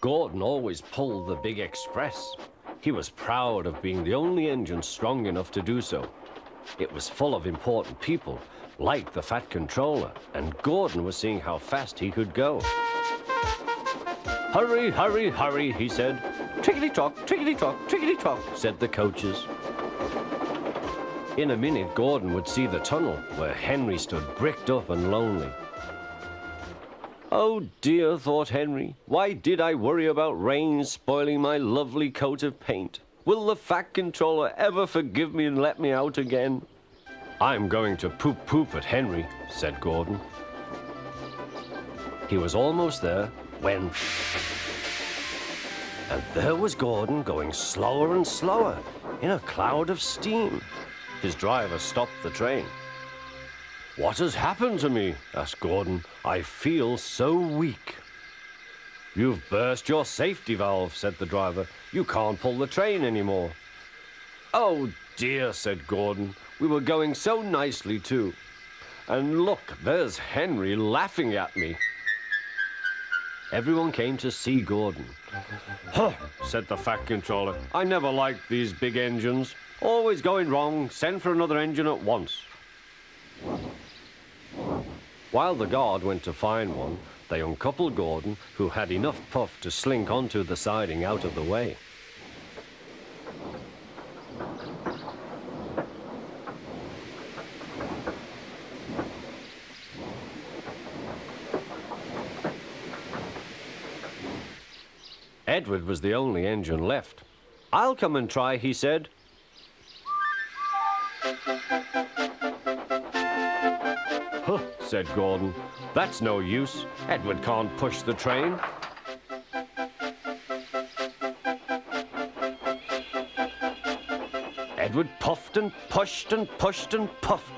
Gordon always pulled the big express. He was proud of being the only engine strong enough to do so. It was full of important people, like the Fat Controller, and Gordon was seeing how fast he could go. "Hurry, hurry, hurry," he said. "Tickety-tock, tickety-tock, tickety-tock," said the coaches. In a minute, Gordon would see the tunnel where Henry stood bricked up and lonely. "Oh dear," thought Henry, "why did I worry about rain spoiling my lovely coat of paint? Will the Fat Controller ever forgive me and let me out again?" "I'm going to poop at Henry," said Gordon. He was almost there when... And there was Gordon going slower and slower in a cloud of steam. His driver stopped the train. "What has happened to me?" asked Gordon. "I feel so weak." "You've burst your safety valve," said the driver. "You can't pull the train anymore." "Oh dear," said Gordon. "We were going so nicely too. And look, there's Henry laughing at me." Everyone came to see Gordon. "Huh," said the Fat Controller. "I never liked these big engines. Always going wrong. Send for another engine at once." While the guard went to find one, they uncoupled Gordon, who had enough puff to slink onto the siding out of the way. Edward was the only engine left. "I'll come and try," he said. "Huh," said Gordon. "That's no use. Edward can't push the train." Edward puffed and pushed and pushed and puffed,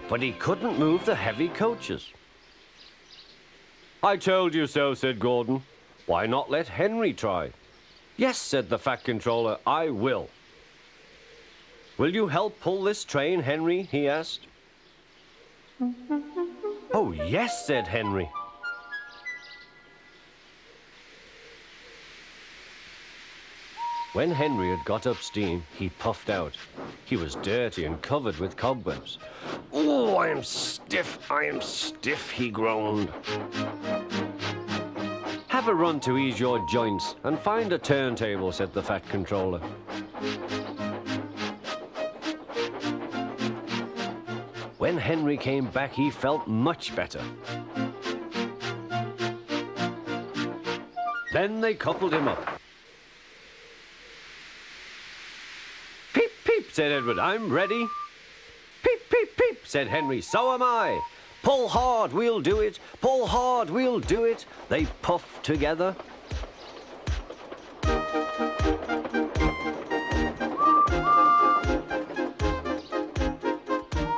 but he couldn't move the heavy coaches. "I told you so," said Gordon. "Why not let Henry try?" "Yes," said the Fat Controller, "I will." "Will you help pull this train, Henry?" he asked. "Oh, yes," said Henry. When Henry had got up steam, he puffed out. He was dirty and covered with cobwebs. "Oh, I am stiff," he groaned. "Have a run to ease your joints and find a turntable," said the Fat Controller. When Henry came back, he felt much better. Then they coupled him up. "Peep, peep," said Edward, "I'm ready." "Peep, peep, peep," said Henry, "so am I." "Pull hard, we'll do it. Pull hard, we'll do it." They puffed together.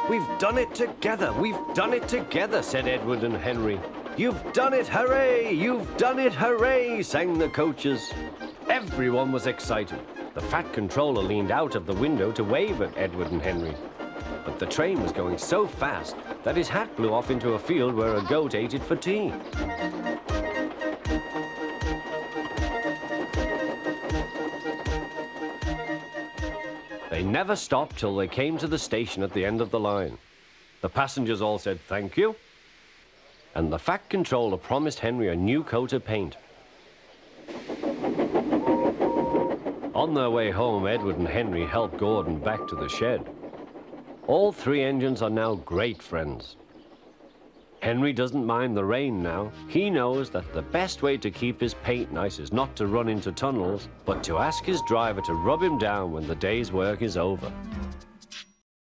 "We've done it together, we've done it together," said Edward and Henry. "You've done it, hooray! You've done it, hooray!" sang the coaches. Everyone was excited. The Fat Controller leaned out of the window to wave at Edward and Henry. But the train was going so fast that his hat blew off into a field where a goat ate it for tea. They never stopped till they came to the station at the end of the line. The passengers all said thank you, and the Fat Controller promised Henry a new coat of paint. On their way home, Edward and Henry helped Gordon back to the shed. All three engines are now great friends. Henry doesn't mind the rain now. He knows that the best way to keep his paint nice is not to run into tunnels, but to ask his driver to rub him down when the day's work is over.